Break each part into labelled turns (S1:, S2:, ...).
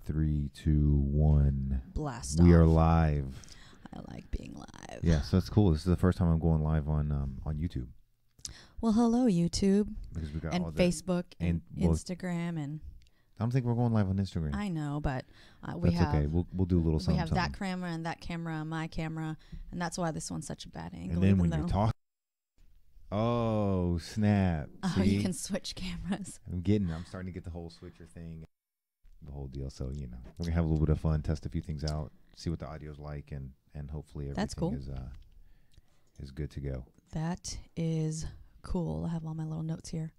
S1: 3, 2, 1.
S2: Blast
S1: We
S2: off.
S1: are live.
S2: I like being live.
S1: Yeah, so that's cool. This is the first time I'm going live on YouTube.
S2: Well, hello, YouTube.
S1: Because we got
S2: and
S1: all the
S2: Facebook and Instagram. And
S1: I don't think we're going live on Instagram.
S2: I know, but
S1: that's okay. We'll do a little something.
S2: We have that camera and that camera and my camera, and that's why this one's such a bad angle.
S1: And then when you talk, oh snap!
S2: Oh, you can switch cameras.
S1: I'm starting to get the whole switcher thing, the whole deal. So we're gonna have a little bit of fun, test a few things out, see what the audio's like, and hopefully everything
S2: that's cool.
S1: is good to go.
S2: That is cool. I have all my little notes here.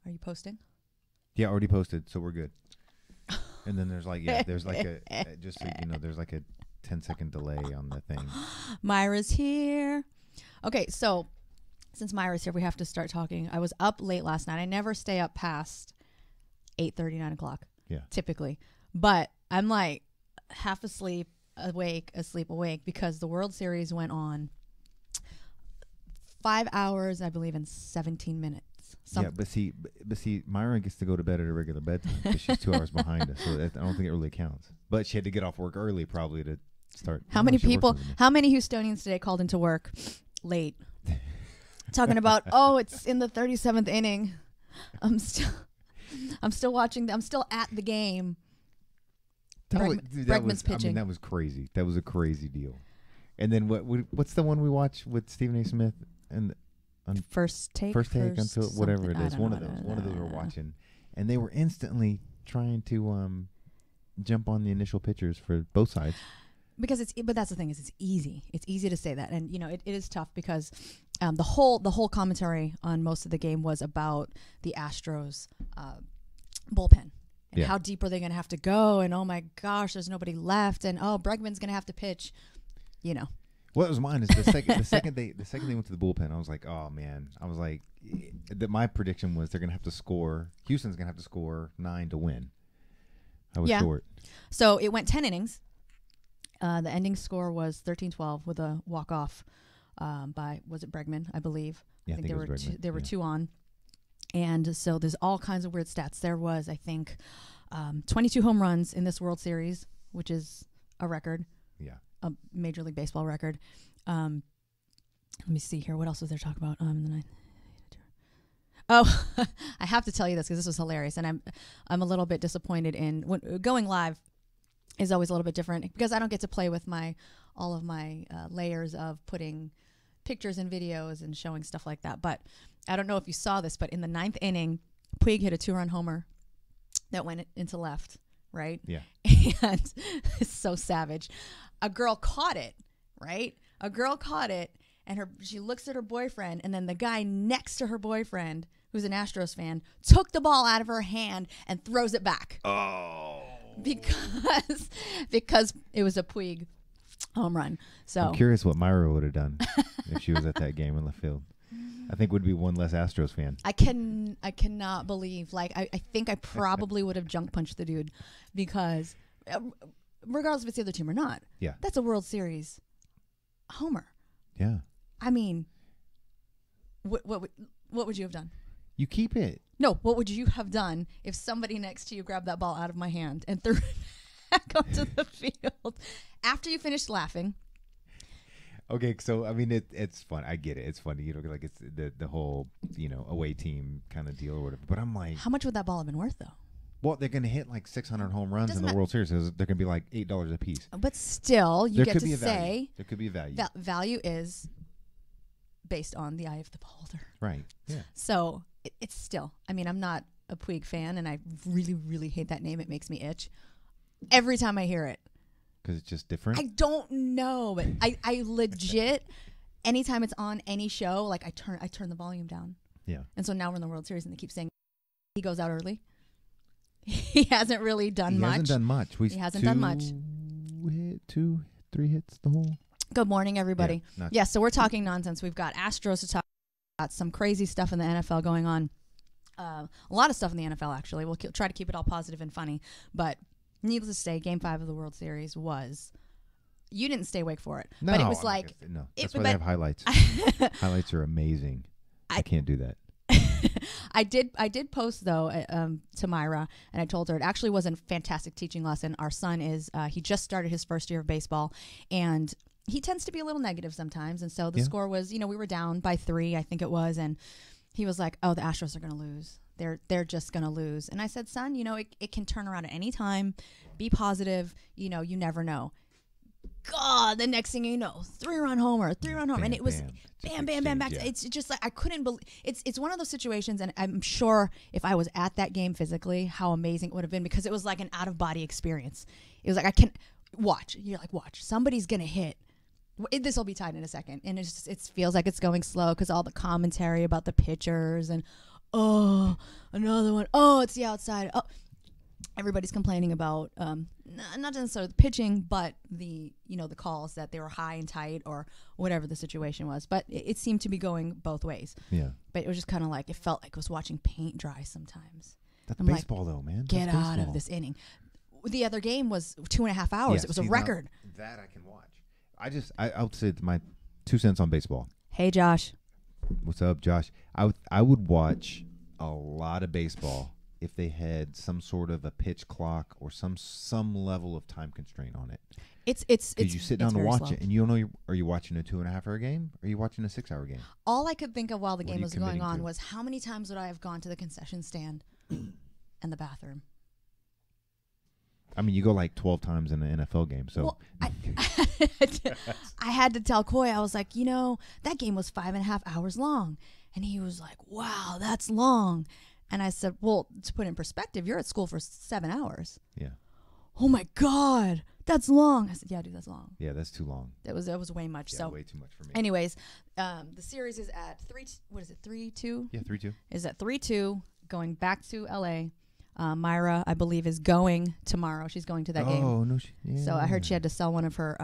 S2: Are you posting?
S1: Yeah, already posted, so we're good. And then there's there's like just so you know, there's like a 10-second delay on the thing.
S2: Myra's here. Okay, so since Myra's here, we have to start talking. I was up late last night. I never stay up past 8:30, 9 o'clock.
S1: Yeah.
S2: Typically. But I'm like half asleep, awake, because the World Series went on 5 hours, I believe, and 17 minutes.
S1: Yeah, but see, Myra gets to go to bed at a regular bedtime because she's 2 hours behind us. So I don't think it really counts. But she had to get off work early probably to start.
S2: How many Houstonians today called into work late talking about, it's in the 37th inning. I'm still watching. I'm still at the game. Bregman's pitching.
S1: That was crazy. That was a crazy deal. And then what's the one we watched with Stephen A. Smith and
S2: First take
S1: until whatever it is. One of those we're watching, and they were instantly trying to jump on the initial pitchers for both sides.
S2: But that's the thing, is it's easy. It's easy to say that, and it is tough because the whole commentary on most of the game was about the Astros bullpen and how deep are they going to have to go, and oh my gosh, there's nobody left, and Bregman's going to have to pitch.
S1: What was mine is the second they went to the bullpen, I was like, oh man, my prediction was they're gonna have to score. Houston's gonna have to score 9 to win. I was short.
S2: So it went 10 innings. The ending score was 13-12 with a walk off by Bregman, I believe.
S1: Yeah,
S2: I think there were two on, and so there's all kinds of weird stats. There was, I think, 22 home runs in this World Series, which is a record.
S1: Yeah.
S2: A Major League Baseball record. Let me see here. What else was there to talk about? I have to tell you this because this was hilarious, and I'm a little bit disappointed in going live. Is always a little bit different because I don't get to play with all of my layers of putting pictures and videos and showing stuff like that. But I don't know if you saw this, but in the 9th inning, Puig hit a 2-run homer that went into left. Right?
S1: Yeah.
S2: And it's so savage. A girl caught it, right? And she looks at her boyfriend, and then the guy next to her boyfriend, who's an Astros fan, took the ball out of her hand and throws it back.
S1: Oh.
S2: Because it was a Puig home run. So
S1: I'm curious what Myra would have done if she was at that game in left field. I think would be one less Astros fan.
S2: I cannot believe. I think I probably would have junk punched the dude because regardless if it's the other team or not.
S1: Yeah.
S2: That's a World Series homer.
S1: Yeah.
S2: I mean, what would you have done?
S1: You keep it.
S2: No, what would you have done if somebody next to you grabbed that ball out of my hand and threw it back onto the field after you finished laughing?
S1: Okay, so I mean it's fun. I get it. It's funny, like it's the whole away team kind of deal or whatever. But I'm like,
S2: how much would that ball have been worth though?
S1: Well, they're gonna hit like 600 home runs in the World Series. They're gonna be like $8 a piece.
S2: But still, you get to say
S1: there could be a value.
S2: Value is based on the eye of the beholder.
S1: Right. Yeah.
S2: So it's still. I mean, I'm not a Puig fan, and I really, really hate that name. It makes me itch every time I hear it.
S1: Because it's just different?
S2: I don't know, but I legit, anytime it's on any show, like I turn the volume down.
S1: Yeah.
S2: And so now we're in the World Series, and they keep saying he goes out early. He hasn't really done much.
S1: He hasn't done much.
S2: He hasn't done much.
S1: 3 hits the whole.
S2: Good morning, everybody. Yeah, so we're talking nonsense. We've got Astros to talk about, some crazy stuff in the NFL going on. A lot of stuff in the NFL, actually. We'll try to keep it all positive and funny, but needless to say, Game 5 of the World Series was. You didn't stay awake for it,
S1: no,
S2: but it was like
S1: no. That's why they have highlights. Highlights are amazing. I can't do that.
S2: I did post though to Myra, and I told her it actually was a fantastic teaching lesson. Our son is he just started his first year of baseball, and he tends to be a little negative sometimes. And so the score was, we were down by 3, I think it was, and he was like, "Oh, the Astros are going to lose. They're just going to lose." And I said, "Son, it can turn around at any time. Be positive. You never know." God, the next thing you know, 3-run homer, and it was bam, back. Yeah. It's just like I couldn't believe it's one of those situations, and I'm sure if I was at that game physically, how amazing it would have been, because it was like an out of body experience. It was like I can watch. You're like, watch, somebody's gonna hit. This will be tied in a second, and it feels like it's going slow because all the commentary about the pitchers and another one. Oh, it's the outside. Oh. Everybody's complaining about not necessarily the pitching, but the calls that they were high and tight or whatever the situation was. But it seemed to be going both ways.
S1: Yeah.
S2: But it was just kind of like, it felt like I was watching paint dry sometimes.
S1: That's baseball, though, man.
S2: Get out of this inning. The other game was 2.5 hours. It was a record.
S1: That I can watch. I'll say my 2 cents on baseball.
S2: Hey, Josh.
S1: What's up, Josh? I would watch a lot of baseball if they had some sort of a pitch clock or some level of time constraint on it.
S2: It's
S1: you sit down to watch it, and you don't know. Are you watching a 2.5-hour game? Or are you watching a 6-hour game?
S2: All I could think of while the game was going on was how many times would I have gone to the concession stand and the bathroom?
S1: I mean, you go like 12 times in an NFL game. So
S2: well, I had to tell Coy, I was like, that game was 5.5 hours long, and he was like, "Wow, that's long." And I said, "Well, to put it in perspective, you're at school for 7 hours."
S1: Yeah.
S2: "Oh my God, that's long." I said, "Yeah, dude, that's long."
S1: Yeah, that's too long.
S2: That was way much.
S1: Yeah,
S2: so
S1: way too much for me.
S2: Anyways, the series is at 3-2?
S1: Yeah, 3-2.
S2: Is at 3-2, going back to LA. Myra, I believe, is going tomorrow. She's going to that game.
S1: Oh no!
S2: So I heard she had to sell one of her,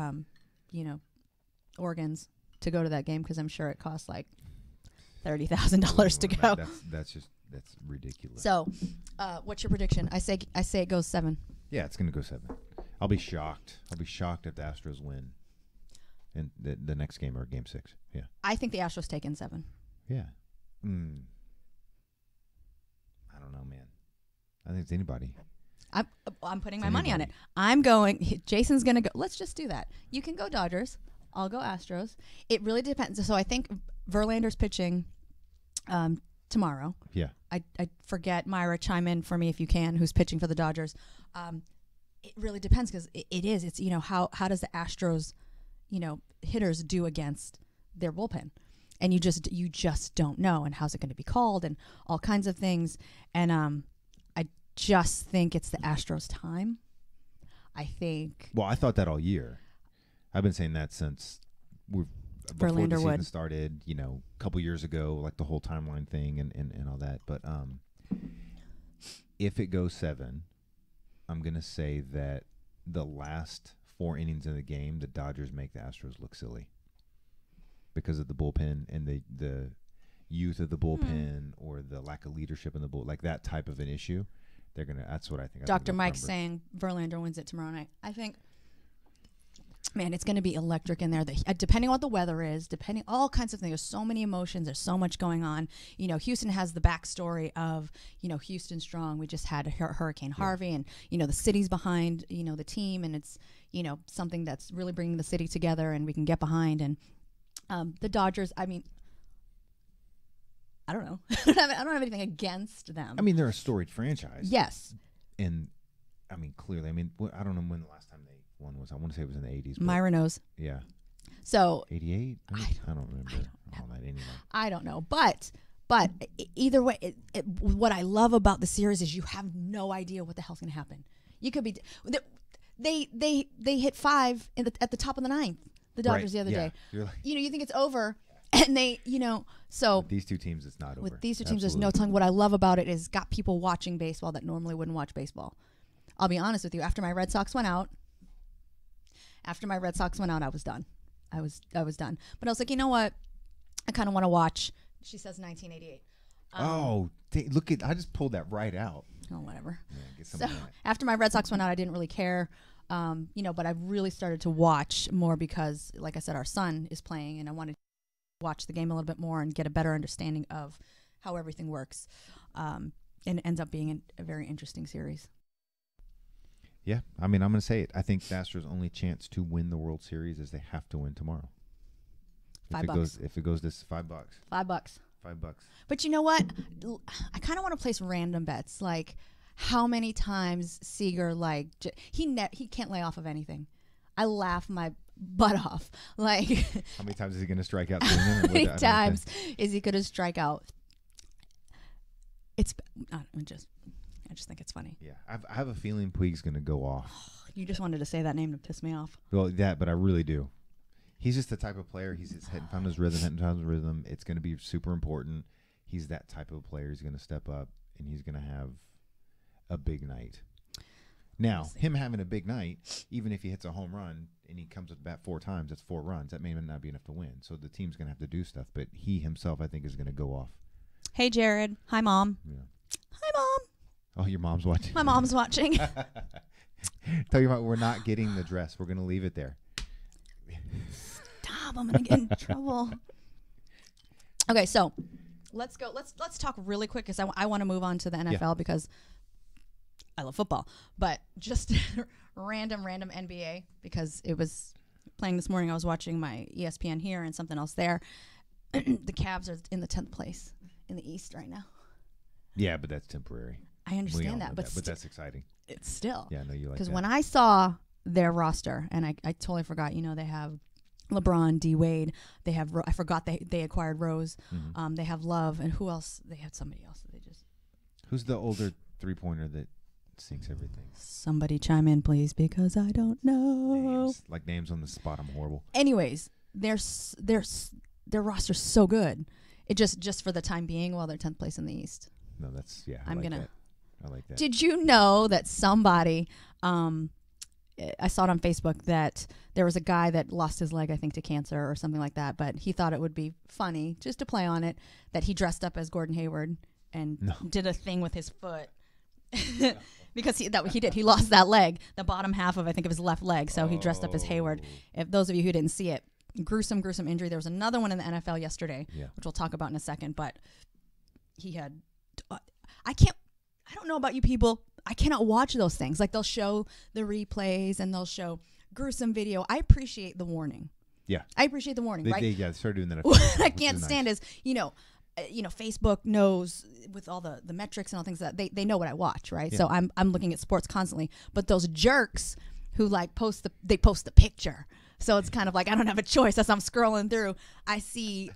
S2: organs to go to that game, because I'm sure it costs like $30,000 to go.
S1: That's ridiculous.
S2: So, what's your prediction? I say it goes 7.
S1: Yeah, it's gonna go 7. I'll be shocked. If the Astros win in the next game, or game 6. Yeah.
S2: I think the Astros take in 7.
S1: Yeah. I don't know, man. I think it's anybody.
S2: I'm putting my money on it. I'm going. Jason's gonna go. Let's just do that. You can go Dodgers. I'll go Astros. It really depends. So I think Verlander's pitching tomorrow.
S1: Yeah.
S2: I forget. Myra, chime in for me if you can. Who's pitching for the Dodgers? It really depends, because it's how does the Astros hitters do against their bullpen, and you just don't know, and how's it going to be called, and all kinds of things, and I just think it's the Astros' time. I think.
S1: Well, I thought that all year. I've been saying that since before the season started, a couple years ago, like the whole timeline thing and all that. But if it goes 7, I'm going to say that the last 4 innings of the game, the Dodgers make the Astros look silly because of the bullpen and the youth of the bullpen or the lack of leadership in the bull, like that type of an issue. That's what I think.
S2: Dr. Mike's saying Verlander wins it tomorrow night. I think, man, it's going to be electric in there. Depending on what the weather is, depending all kinds of things. There's so many emotions. There's so much going on. Houston has the backstory of Houston strong. We just had Hurricane Harvey, and the city's behind the team, and it's something that's really bringing the city together, and we can get behind. And the Dodgers, I mean, I don't know. I don't have anything against them.
S1: I mean, they're a storied franchise.
S2: Yes.
S1: And I mean, clearly, I don't know when the last time they won was. I want to say it was in the 80s.
S2: Myra knows.
S1: Yeah.
S2: So
S1: 88? I don't remember all that anymore.
S2: I don't know. But either way, what I love about the series is you have no idea what the hell's going to happen. You could be they hit 5 at the top of the 9th. The Dodgers the other day. You're like, you think it's over. And they, so
S1: with these two teams, it's not over.
S2: With these two teams, there's no telling. What I love about it is got people watching baseball that normally wouldn't watch baseball. I'll be honest with you. After my Red Sox went out, I was done. I was done. But I was like, you know what? I kind of want to watch. She says 1988.
S1: Look at! I just pulled that right out.
S2: Oh, whatever.
S1: Yeah, get some
S2: so
S1: of that.
S2: after my Red Sox went out, I didn't really care. But I really started to watch more because, like I said, our son is playing, and I wanted to watch the game a little bit more and get a better understanding of how everything works, and it ends up being a very interesting series.
S1: Yeah, I mean, I'm going to say it. I think the Astros' only chance to win the World Series is they have to win tomorrow.
S2: $5.
S1: If it goes this $5.
S2: $5.
S1: $5.
S2: But you know what? I kind of want to place random bets, like how many times Seager he can't lay off of anything. I laugh my butt off. Like
S1: how many times is he going to strike out?
S2: How many times is he going to strike out? I just think it's funny.
S1: Yeah, I have a feeling Puig's going to go off.
S2: You just wanted to say that name to piss me off.
S1: Well, but I really do. He's just the type of player. He's hadn't found his rhythm. It's going to be super important. He's that type of player. He's going to step up, and he's going to have a big night. Now, him having a big night, even if he hits a home run and he comes with bat 4 times, that's 4 runs. That may not be enough to win. So the team's going to have to do stuff. But he himself, I think, is going to go off.
S2: Hey, Jared. Hi, Mom.
S1: Yeah.
S2: Hi, Mom.
S1: Oh, your mom's watching.
S2: My mom's watching.
S1: Tell you what, we're not getting the dress. We're going to leave it there.
S2: Stop. I'm going to get in trouble. Okay, so let's go. Let's talk really quick because I want to move on to the NFL because I love football. But just random NBA because it was playing this morning. I was watching my ESPN here and something else there. The Cavs are in the 10th place in the East right now.
S1: Yeah, but that's temporary.
S2: I understand that, but
S1: that's exciting.
S2: It's still.
S1: Yeah, I know you like that.
S2: Because when I saw their roster, and I totally forgot, they have LeBron, D. Wade. They have, I forgot they acquired Rose. Mm-hmm. They have Love, and who else? They had somebody else.
S1: Who's the older 3-pointer that sinks everything?
S2: Somebody chime in, please, because I don't know.
S1: Names on the spot. I'm horrible.
S2: Anyways, their roster's so good. It just for the time being, while they're 10th place in the East.
S1: No, that's I like that.
S2: Did you know that somebody, I saw it on Facebook, that there was a guy that lost his leg, I think, to cancer or something like that, but he thought it would be funny, just to play on it, that he dressed up as Gordon Hayward and did a thing with his foot. Because he did. He lost that leg, the bottom half of, I think, of his left leg, so he dressed up as Hayward. If those of you who didn't see it, gruesome injury. There was another one in the NFL yesterday, which we'll talk about in a second, but he had... I don't know about you people. I cannot watch those things. Like, they'll show the replays and they'll show gruesome video. I appreciate the warning.
S1: Yeah.
S2: I appreciate the warning, right?
S1: They started doing that.
S2: What I can't stand is, Facebook knows with all the metrics and all things that they know what I watch, right? Yeah. So I'm looking at sports constantly. But those jerks who post the picture. So it's kind of like I don't have a choice as I'm scrolling through. I see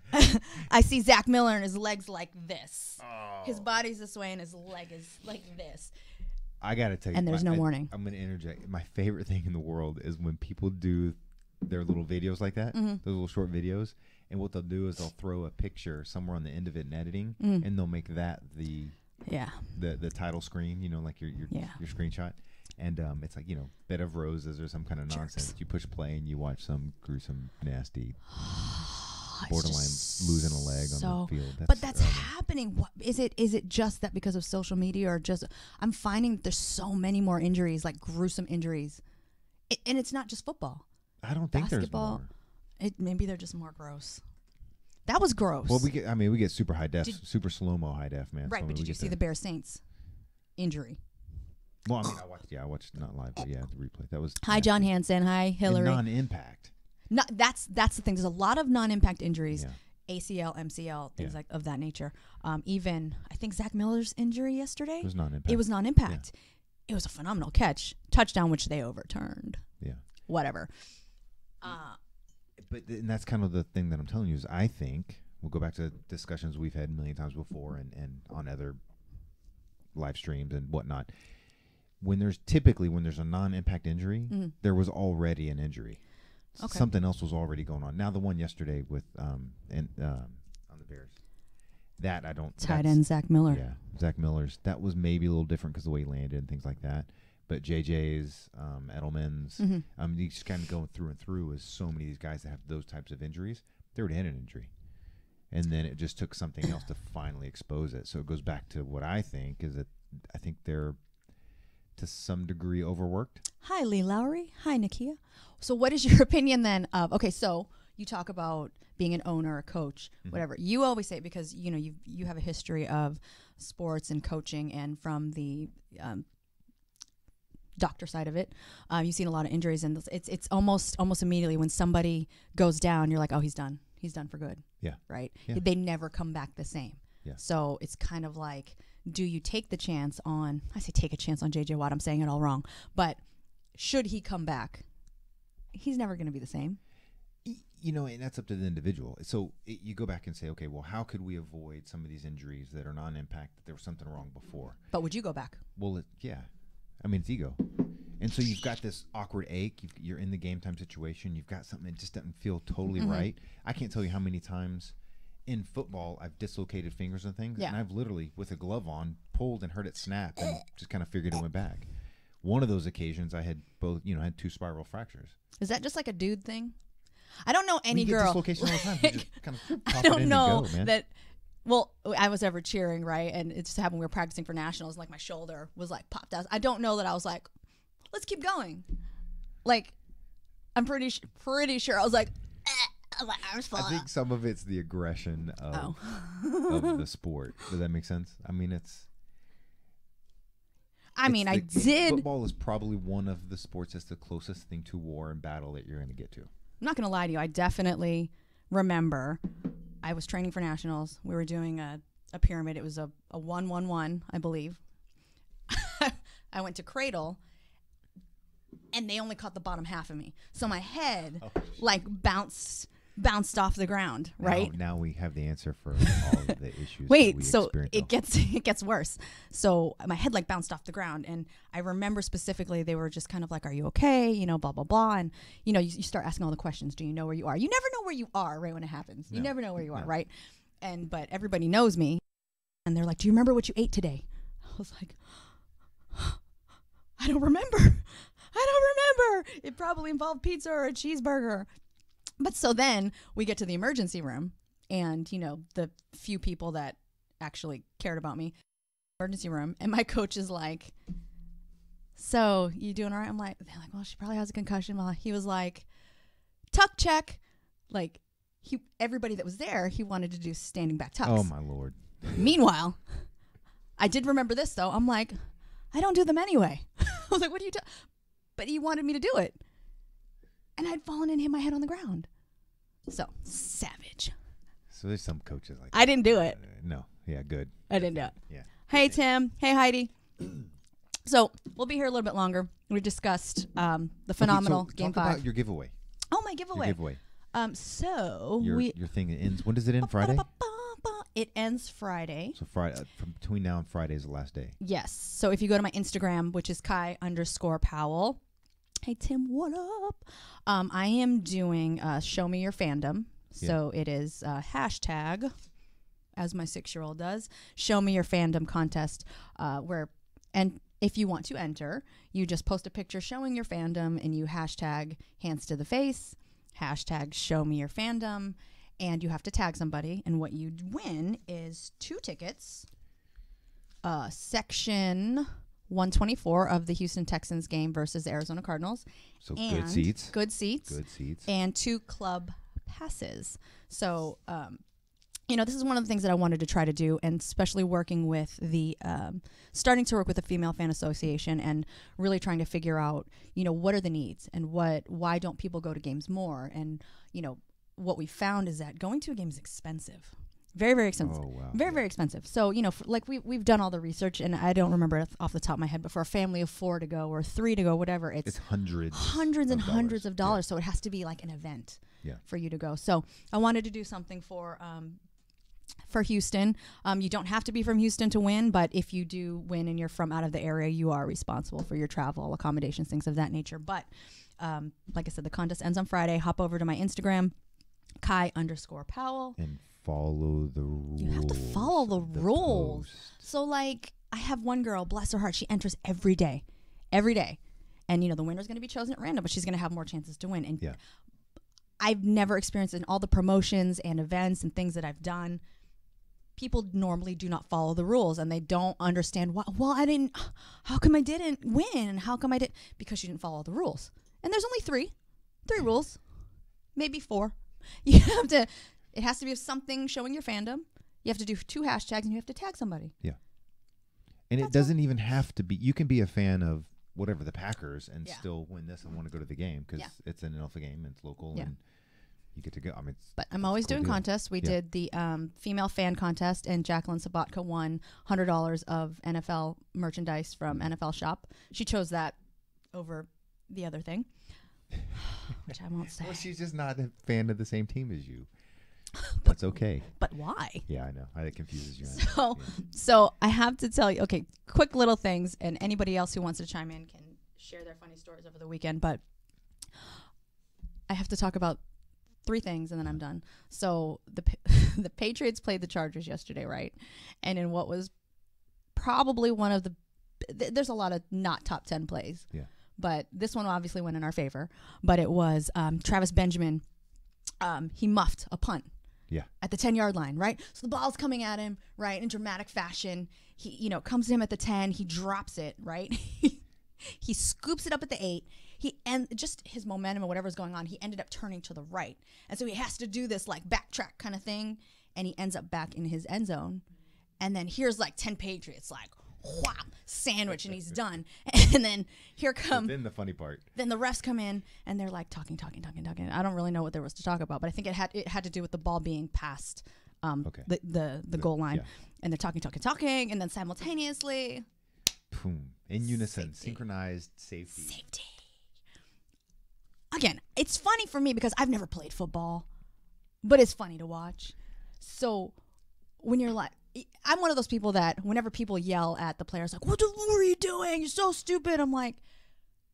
S2: Zach Miller and his legs like this. Oh. His body's this way and his leg is like this.
S1: I gotta tell you,
S2: and there's no warning.
S1: I'm gonna interject. My favorite thing in the world is when people do their little videos like that, those little short videos, and what they'll do is they'll throw a picture somewhere on the end of it in editing, and they'll make that the title screen. Like your screenshot. And it's like, bed of roses or some kind of nonsense. You push play and you watch some gruesome, nasty, borderline losing a leg on the field.
S2: But that's happening. What, is it just that because of social media, or just I'm finding that there's so many more injuries, like gruesome injuries, and it's not just football.
S1: I don't think there's more.
S2: Maybe they're just more gross. That was gross.
S1: Well, we get super high def, super slow-mo high def, man.
S2: Right,
S1: so
S2: but did you see the Bears Saints injury?
S1: Well, I watched not live, but the replay. That was
S2: hi, John Hansen. Hi, Hillary.
S1: And non-impact.
S2: That's the thing. There's a lot of non-impact injuries, ACL, MCL, things like of that nature. Even I think Zach Miller's injury yesterday. It was non-impact. Yeah. It was a phenomenal catch, touchdown, which they overturned. Yeah. Whatever.
S1: And that's kind of the thing that I'm telling you is I think we'll go back to discussions we've had a million times before and on other live streams and whatnot. When there's a non-impact injury, there was already an injury. Okay. Something else was already going on. Now the one yesterday with on the Bears, that I don't.
S2: Tight end Zach Miller.
S1: Yeah, Zach Miller's. That was maybe a little different because the way he landed and things like that. But JJ's, Edelman's, you just kind of going through and through is so many of these guys that have those types of injuries. They already had an injury, and then it just took something else to finally expose it. So it goes back to what I think is that I think they're to some degree overworked.
S2: Hi, Lee Lowry. Hi, Nakia. So what is your opinion then of, okay, so you talk about being an owner, a coach, whatever. You always say it because, you know, you have a history of sports and coaching, and from the doctor side of it, you've seen a lot of injuries, and it's almost immediately when somebody goes down, you're like, oh, he's done for good.
S1: Yeah.
S2: Right.
S1: Yeah.
S2: They never come back the same.
S1: Yeah.
S2: So it's kind of like, do you take the chance on? I say take a chance on JJ Watt. I'm saying it all wrong, but should he come back, he's never going to be the same.
S1: You know, and that's up to the individual. So you go back and say, okay, well, how could we avoid some of these injuries that are non-impact, that there was something wrong before?
S2: But would you go back?
S1: Well, yeah. I mean, it's ego. And so you've got this awkward ache. You're in the game time situation. You've got something that just doesn't feel totally right. I can't tell you how many times in football I've dislocated fingers and things.
S2: Yeah.
S1: And I've literally, with a glove on, pulled and heard it snap and just kind of figured it went back. One of those occasions I had had 2 spiral fractures.
S2: Is that just like a dude thing? I don't know any
S1: We get
S2: girl.
S1: dislocation all the time. You just kind of pop
S2: I
S1: it
S2: don't
S1: in
S2: know
S1: and go, man.
S2: that. Well, I was ever cheering, right? And it just happened we were practicing for nationals. Like my shoulder was like popped out. I don't know that I was like, let's keep going. Like, I'm pretty sure I was like, my arms fall
S1: I think some of it's the aggression of the sport. Does that make sense? I mean, I did. Football is probably one of the sports that's the closest thing to war and battle that you're going to get to.
S2: I'm not going to lie to you. I definitely remember I was training for nationals. We were doing a pyramid. It was a 1-1-1, I believe. I went to cradle, and they only caught the bottom half of me. So my head bounced off the ground, right?
S1: Now we have the answer for all of the issues.
S2: Wait, so it gets worse. So my head bounced off the ground, and I remember specifically they were just kind of like, "Are you okay?" You know, blah blah blah, and you start asking all the questions. Do you know where you are? You never know where you are, right? When it happens, you never know where you are, right? But everybody knows me, and they're like, "Do you remember what you ate today?" I was like, "I don't remember. It probably involved pizza or a cheeseburger." But so then we get to the emergency room, and, the few people that actually cared about me, emergency room, and my coach is like, "So, you doing all right?" They're like, "Well, she probably has a concussion." Well, he was like, "Tuck check." Everybody that was there, he wanted to do standing back tucks.
S1: Oh, my Lord.
S2: Meanwhile, I did remember this, though. I'm like, I don't do them anyway. I was like, what are you doing? But he wanted me to do it. And I'd fallen and hit my head on the ground. So, savage.
S1: So there's some coaches like that.
S2: I didn't do it.
S1: No. Yeah, good.
S2: I didn't do it.
S1: Yeah.
S2: Hey, Tim. Hey, Heidi. So, we'll be here a little bit longer. We discussed the phenomenal Game 5.
S1: Talk about your giveaway.
S2: Oh, my giveaway.
S1: Your giveaway.
S2: So,
S1: your thing ends. When does it end? Friday?
S2: It ends Friday.
S1: So Friday, from between now and Friday is the last day.
S2: Yes. So if you go to my Instagram, which is Kai_Powell. Hey, Tim, what up? I am doing Show Me Your Fandom. So it is hashtag, as my 6-year-old does, Show Me Your Fandom contest, and if you want to enter, you just post a picture showing your fandom, and you hashtag hands to the face, hashtag Show Me Your Fandom, and you have to tag somebody, and what you win is 2 tickets, section 124 of the Houston Texans game versus the Arizona Cardinals.
S1: So good seats.
S2: Good seats.
S1: Good seats.
S2: And 2 club passes. So, this is one of the things that I wanted to try to do, and especially working with the, starting to work with the Female Fan Association and really trying to figure out, what are the needs and why don't people go to games more? And, what we found is that going to a game is expensive. Very, very expensive. Oh, wow. Very, very expensive. So, we've done all the research, and I don't remember it off the top of my head, but for a family of 4 to go or 3 to go, whatever, it's hundreds and hundreds of dollars. Yeah. So it has to be like an event for you to go. So I wanted to do something for Houston. You don't have to be from Houston to win, but if you do win and you're from out of the area, you are responsible for your travel, accommodations, things of that nature. But like I said, the contest ends on Friday. Hop over to my Instagram, Kai_Powell. And
S1: follow the rules.
S2: You have to follow the rules. Post. So, I have one girl, bless her heart, she enters every day. And, the winner's going to be chosen at random, but she's going to have more chances to win. And I've never experienced in all the promotions and events and things that I've done, people normally do not follow the rules, and they don't understand why. Well, how come I didn't win? How come I didn't? Because you didn't follow the rules. And there's only 3 rules, maybe 4. You have to. It has to be something showing your fandom. You have to do 2 hashtags and you have to tag somebody.
S1: Yeah. And it doesn't even have to be. You can be a fan of whatever the Packers and still win this and want to go to the game because it's an alpha game and it's local and you get to go. I mean,
S2: but I'm always doing contests. We did the female fan contest, and Jacqueline Sabatka won $100 of NFL merchandise from NFL Shop. She chose that over the other thing, which I won't say.
S1: Well, she's just not a fan of the same team as you. That's okay.
S2: But why?
S1: Yeah, I know. It confuses you.
S2: So I have to tell you, okay, quick little things, and anybody else who wants to chime in can share their funny stories over the weekend, but I have to talk about 3 things and then I'm done. So the Patriots played the Chargers yesterday, right? And in what was probably one of there's a lot of not top 10 plays.
S1: Yeah.
S2: But this one obviously went in our favor. But it was Travis Benjamin. He muffed a punt.
S1: Yeah.
S2: At the 10-yard line, right? So the ball's coming at him, right, in dramatic fashion. He, comes to him at the 10. He drops it, right? He scoops it up at the 8. And just his momentum or whatever's going on, he ended up turning to the right. And so he has to do this like backtrack kind of thing. And he ends up back in his end zone. And then here's like 10 Patriots, like, whop, sandwich, and he's done. And then here come.
S1: Then the funny part.
S2: Then the refs come in and they're like talking. I don't really know what there was to talk about, but I think it had to do with the ball being past the goal line. Yeah. And they're talking, and then simultaneously,
S1: boom, in unison, synchronized safety.
S2: Again, it's funny for me because I've never played football, but it's funny to watch. So when you're like, I'm one of those people that whenever people yell at the players, like, what are you doing? You're so stupid. I'm like,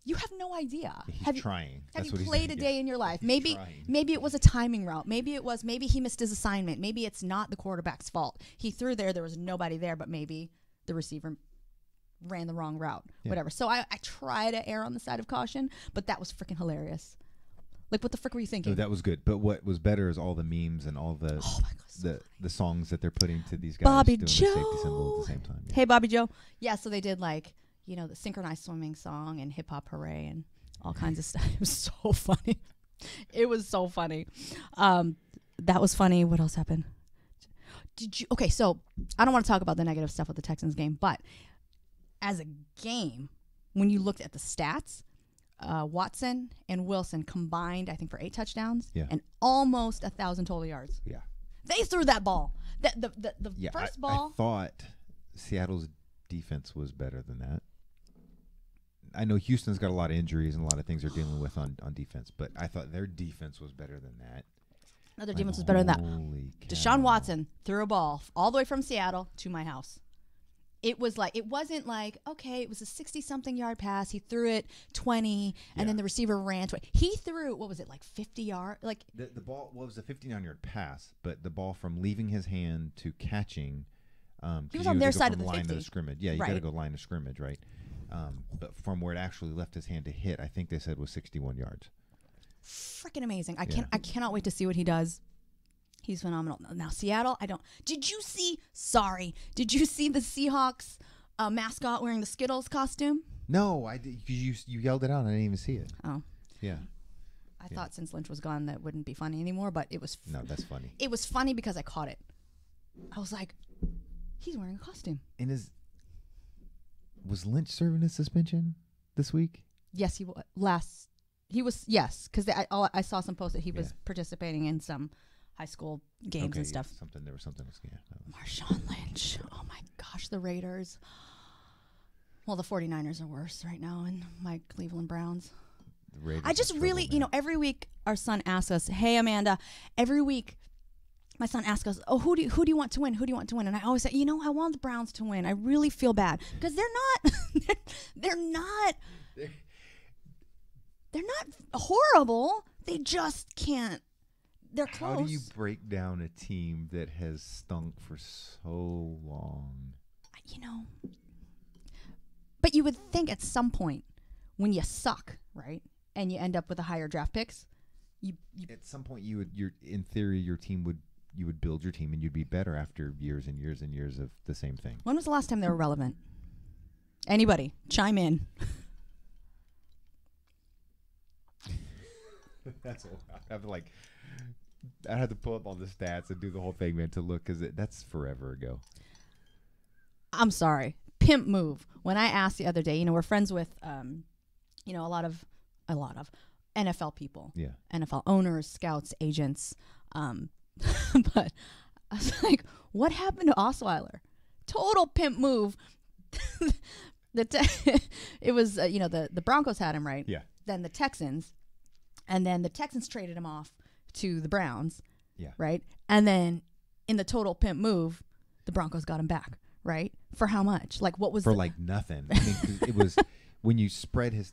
S2: you have no idea.
S1: He's trying.
S2: Have you played a day in your life? Maybe it was a timing route. Maybe he missed his assignment. Maybe it's not the quarterback's fault. He threw there was nobody there, but maybe the receiver ran the wrong route. Yeah. Whatever. So I try to err on the side of caution, but that was freaking hilarious. Like, what the frick were you thinking?
S1: No, that was good. But what was better is all the memes and all the the songs that they're putting to these guys
S2: Bobby
S1: doing
S2: Joe.
S1: the safety symbol at the same time. Yeah.
S2: Hey, Bobby Joe. Yeah, so they did like, the synchronized swimming song and hip hop hooray and all kinds of stuff. It was so funny. It was so funny. That was funny. What else happened? Okay, so I don't want to talk about the negative stuff with the Texans game, but as a game, when you looked at the stats, Watson and Wilson combined, I think, for 8 touchdowns and almost 1,000 total yards.
S1: Yeah.
S2: They threw that ball. The first ball.
S1: I thought Seattle's defense was better than that. I know Houston's got a lot of injuries and a lot of things they're dealing with on defense, but I thought their defense was better than that.
S2: Their defense was better than that. Deshaun Watson threw a ball all the way from Seattle to my house. It wasn't like, okay, it was a 60-something yard pass. He threw it 20, and then the receiver ran 20. He threw, what was it, like 50 yards? Like
S1: the ball was a 59-yard pass, but the ball from leaving his hand to catching.
S2: He was on their side of the
S1: line
S2: 50.
S1: Of scrimmage. Yeah, you got to go line of scrimmage, right? But from where it actually left his hand to hit, I think they said was 61 yards.
S2: Freaking amazing. I cannot wait to see what he does. He's phenomenal. Now, Seattle, did you see the Seahawks mascot wearing the Skittles costume?
S1: No, I did. You yelled it out. I didn't even see it.
S2: Oh.
S1: Yeah.
S2: I thought since Lynch was gone that wouldn't be funny anymore, but it was.
S1: No, that's funny.
S2: It was funny because I caught it. I was like, he's wearing a costume.
S1: And was Lynch serving his suspension this week?
S2: Yes, he was. Yes, because I saw some posts that he was participating in some high school games and stuff.
S1: There was something else. Yeah.
S2: Marshawn Lynch. Oh my gosh, the Raiders. Well, the 49ers are worse right now, and my Cleveland Browns. I just really, every week our son asks us, "Hey, Amanda," every week my son asks us, "Oh, who do you want to win? Who do you want to win?" And I always say, I want the Browns to win. I really feel bad because they're not horrible. They just can't. They're close.
S1: How do you break down a team that has stunk for so long?
S2: But you would think at some point when you suck, right, and you end up with a higher draft picks, you
S1: at some point you would build your team and you'd be better after years and years and years of the same thing.
S2: When was the last time they were relevant? Anybody chime in?
S1: That's all. I'm like, to pull up all the stats and do the whole thing, man, to look because that's forever ago.
S2: I'm sorry. Pimp move. When I asked the other day, we're friends with, a lot of NFL people.
S1: Yeah.
S2: NFL owners, scouts, agents. But I was like, what happened to Osweiler? Total pimp move. It was, the Broncos had him, right?
S1: Yeah.
S2: Then the Texans. And then the Texans traded him off to the Browns.
S1: Yeah.
S2: Right? And then in the total pimp move, the Broncos got him back. Right? For how much? Like, what was
S1: for like nothing? I mean, it was when you spread his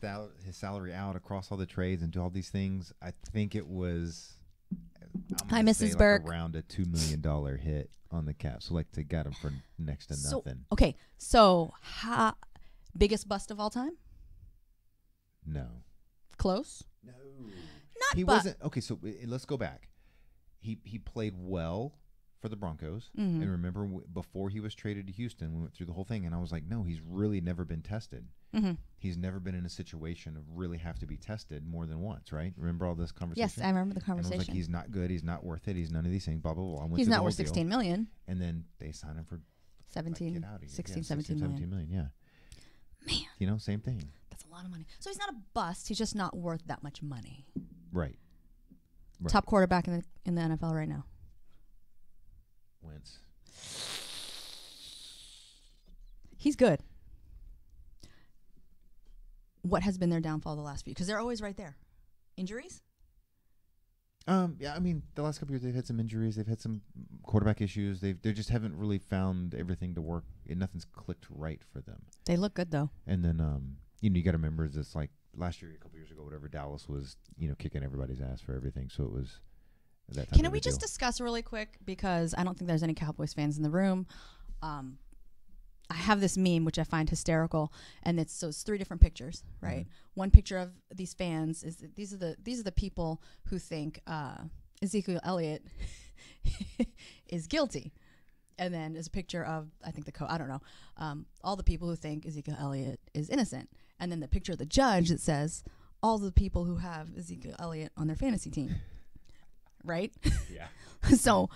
S1: salary out across all the trades and do all these things. I think it was.
S2: Hi, Mrs. Burke.
S1: Around a $2 million hit on the cap. So like they got him for next to nothing.
S2: Okay, so biggest bust of all time?
S1: No.
S2: Close?
S1: No.
S2: He
S1: wasn't. Okay, so let's go back. He played well for the Broncos.
S2: Mm-hmm.
S1: And remember, before he was traded to Houston, we went through the whole thing, and I was like, no, he's really never been tested.
S2: Mm-hmm.
S1: He's never been in a situation of really have to be tested more than once, right? Remember all this conversation?
S2: Yes, I remember the conversation.
S1: And I was like, he's not good. He's not worth it. He's none of these things, blah, blah, blah.
S2: He's not worth $16 million.
S1: And then they signed him for
S2: 17
S1: 17 million, yeah.
S2: Man.
S1: Same thing.
S2: That's a lot of money. So he's not a bust. He's just not worth that much money.
S1: Right.
S2: Top quarterback in the NFL right now.
S1: Wentz.
S2: He's good. What has been their downfall the last few? Because they're always right there. Injuries?
S1: Yeah, I mean, the last couple years they've had some injuries. They've had some quarterback issues. They just haven't really found everything to work. Nothing's clicked right for them.
S2: They look good though.
S1: And then, you got to remember this like last year, a couple years ago, whatever. Dallas was, kicking everybody's ass for everything. So it was that type
S2: Can we just discuss really quick, because I don't think there's any Cowboys fans in the room. I have this meme which I find hysterical, and it's 3 different pictures, right? Mm-hmm. One picture of these fans is these are the people who think Ezekiel Elliott is guilty, and then there's a picture of I think I don't know, all the people who think Ezekiel Elliott is innocent, and then the picture of the judge that says all the people who have Ezekiel Elliott on their fantasy team, right?
S1: Yeah.
S2: So.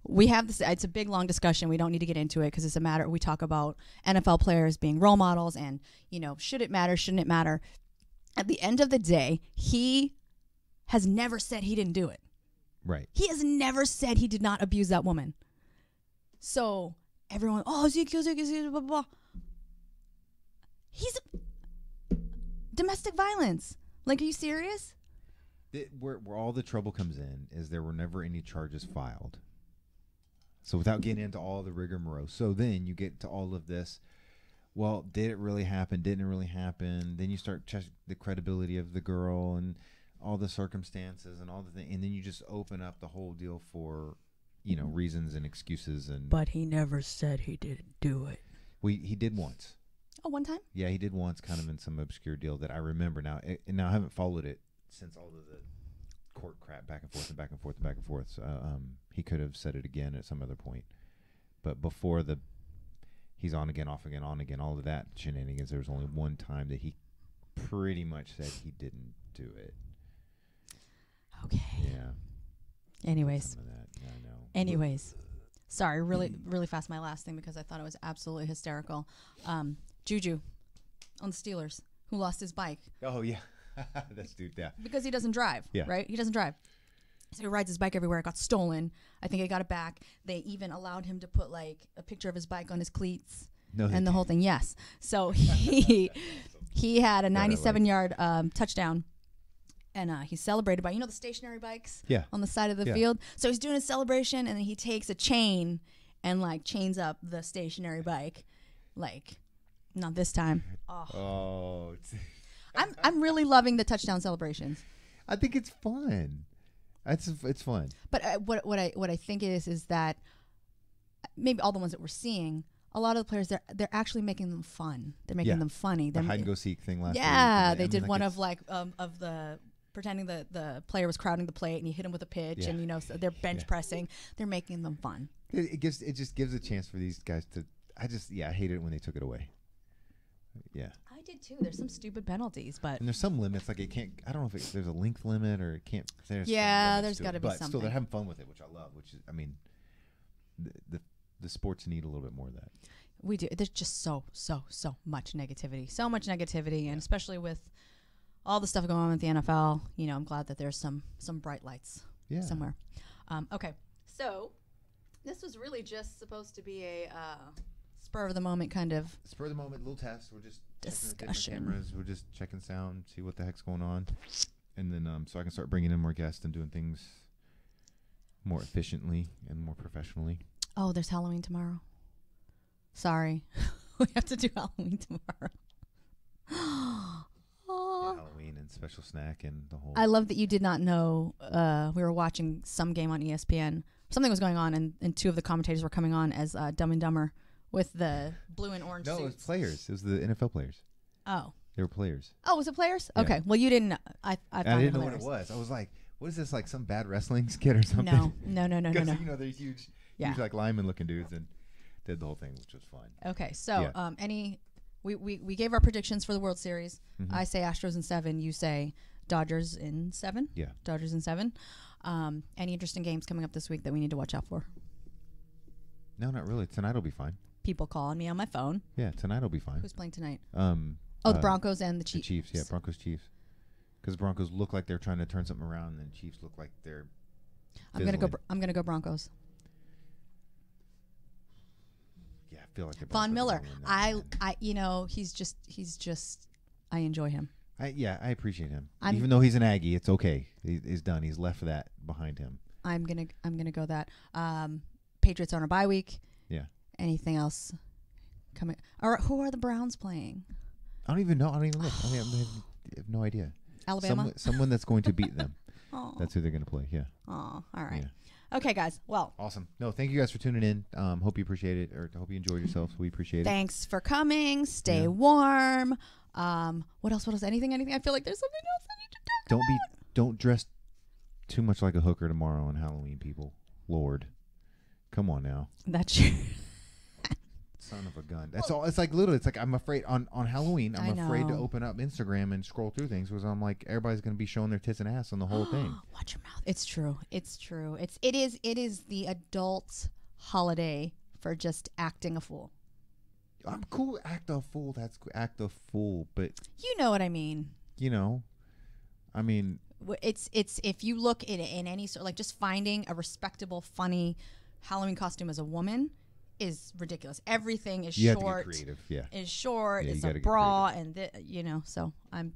S2: We have this. It's a big, long discussion. We don't need to get into it because it's a matter. We talk about NFL players being role models and, should it matter? Shouldn't it matter? At the end of the day, he has never said he didn't do it.
S1: Right.
S2: He has never said he did not abuse that woman. So everyone, Ezekiel, blah, blah, blah. He's domestic violence. Like, are you serious?
S1: Where all the trouble comes in is there were never any charges filed. So without getting into all the rigmarole, so then you get to all of this. Well, did it really happen? Didn't it really happen? Then you start checking the credibility of the girl and all the circumstances and all the things, and then you just open up the whole deal for, reasons and excuses.
S2: But he never said he didn't do it.
S1: He did once.
S2: Oh, one time?
S1: Yeah, he did once, kind of in some obscure deal that I remember now. Now I haven't followed it since all of the court crap back and forth and back and forth and back and forth. So, he could have said it again at some other point, but before he's on again, off again, on again, all of that shenanigans, there was only one time that he pretty much said he didn't do it.
S2: Okay.
S1: Yeah.
S2: Anyways.
S1: Some of that. Yeah, I know.
S2: Anyways. Sorry, really, really fast. My last thing, because I thought it was absolutely hysterical. Juju on the Steelers, who lost his bike.
S1: Oh yeah. That's dude, yeah.
S2: Because he doesn't drive, right? He doesn't drive. So he rides his bike everywhere. It got stolen. I think he got it back. They even allowed him to put like a picture of his bike on his cleats and the whole thing. Yes. So he had a 97-yard touchdown, and he celebrated by the stationary bikes on the side of the field. So he's doing a celebration, and then he takes a chain and like chains up the stationary bike, like not this time.
S1: Oh.
S2: I'm really loving the touchdown celebrations.
S1: I think it's fun. It's fun.
S2: But what I think is that maybe all the ones that we're seeing, a lot of the players they're actually making them fun. They're making them funny.
S1: The hide and go seek thing last week.
S2: Yeah, they did one of of the pretending the player was crowding the plate and you hit him with a pitch and so they're bench pressing. They're making them fun.
S1: It just gives a chance for these guys to. I hate it when they took it away. Yeah.
S2: I did too. There's some stupid penalties, but
S1: And there's some limits, like it can't. I don't know if there's a length limit or it can't. There's
S2: there's got to be
S1: but
S2: something.
S1: still, they're having fun with it, which I love. Which is, I mean, the sports need a little bit more of that.
S2: We do. There's just so much negativity, and especially with all the stuff going on with the NFL. You know, I'm glad that there's some bright lights somewhere. Okay, so this was really just supposed to be a spur of the moment kind of
S1: little test. We're just
S2: discussion.
S1: checking the different cameras. We're just checking sound, see what the heck's going on, and then so I can start bringing in more guests and doing things more efficiently and more professionally.
S2: Oh, there's Halloween tomorrow. Sorry, we have to do Halloween tomorrow.
S1: Yeah, Halloween and special snack and the whole.
S2: I love that you did not know. We were watching some game on ESPN. Something was going on, and two of the commentators were coming on as Dumb and Dumber with the blue and orange suits.
S1: No, it was players. It was the NFL players.
S2: Oh.
S1: They were players.
S2: Oh, was it players?
S1: Yeah.
S2: Okay. Well, you didn't know. I
S1: didn't know what it was. I was like, what is this, like some bad wrestling skit or something?
S2: No.
S1: Because, you know, they're huge, like lineman looking dudes, and did the whole thing, which was fun.
S2: Okay. So, we gave our predictions for the World Series.
S1: Mm-hmm.
S2: I say Astros in 7. You say Dodgers in 7.
S1: Yeah.
S2: Dodgers in 7. Any interesting games coming up this week that we need to watch out for?
S1: No, not really. Tonight will be fine.
S2: People calling me on my phone.
S1: Yeah, tonight will be fine.
S2: Who's playing tonight?
S1: The
S2: Broncos and the Chiefs.
S1: The Chiefs, yeah, Broncos, Chiefs. Because Broncos look like they're trying to turn something around, and Chiefs look like they're.
S2: I'm gonna go Broncos.
S1: Yeah, I feel like
S2: Von Miller. He's just. I enjoy him.
S1: I appreciate him. Even though he's an Aggie, it's okay. He's done. He's left that behind him.
S2: I'm gonna go that. Patriots on a bye week.
S1: Yeah.
S2: Anything else coming? Or who are the Browns playing?
S1: I don't even know. I don't even look. I have no idea.
S2: Alabama.
S1: Someone that's going to beat them.
S2: Oh.
S1: That's who they're going to play. Yeah.
S2: Oh, all right.
S1: Yeah.
S2: Okay, guys. Well.
S1: Awesome. No, thank you guys for tuning in. Hope you appreciate it, or hope you enjoyed yourselves. We appreciate it.
S2: Thanks for coming. Stay warm. What else? Anything? I feel like there's something else I need to talk about.
S1: Don't dress too much like a hooker tomorrow on Halloween, people. Lord. Come on now.
S2: That's true.
S1: Son of a gun. That's all. It's like literally. It's like I'm afraid on Halloween. I'm afraid to open up Instagram and scroll through things because I'm like everybody's gonna be showing their tits and ass on the whole thing.
S2: Watch your mouth. It's true. It is the adult holiday for just acting a fool.
S1: I'm cool. Act a fool. That's cool. Act a fool. But
S2: you know what I mean.
S1: I mean.
S2: It's if you look in any sort, like just finding a respectable, funny Halloween costume as a woman is ridiculous. Everything is
S1: you
S2: short.
S1: Have to get creative. Yeah.
S2: Is short.
S1: Yeah,
S2: it's a bra, and so I'm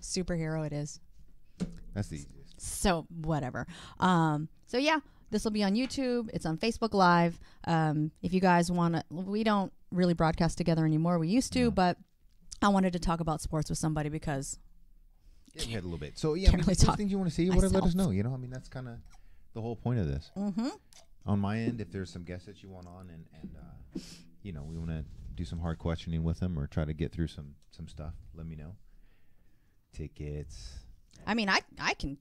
S2: superhero. It is.
S1: That's the easiest.
S2: So whatever. So yeah, this will be on YouTube. It's on Facebook Live. If you guys want to, we don't really broadcast together anymore. We used to, but I wanted to talk about sports with somebody because.
S1: Yeah, we had a little bit. So yeah, those things you want to see, whatever, let us know. That's kind of the whole point of this.
S2: Mm-hmm.
S1: On my end, if there's some guests that you want on, and we want to do some hard questioning with them or try to get through some stuff, let me know. Tickets.
S2: I mean, I can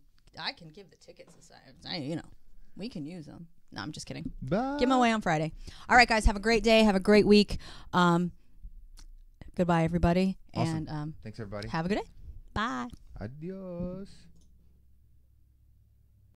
S2: give the tickets aside. We can use them. No, I'm just kidding.
S1: Bye.
S2: Give them away on Friday. All right, guys, have a great day. Have a great week. Goodbye, everybody.
S1: Awesome.
S2: And
S1: thanks, everybody.
S2: Have a good day. Bye.
S1: Adios.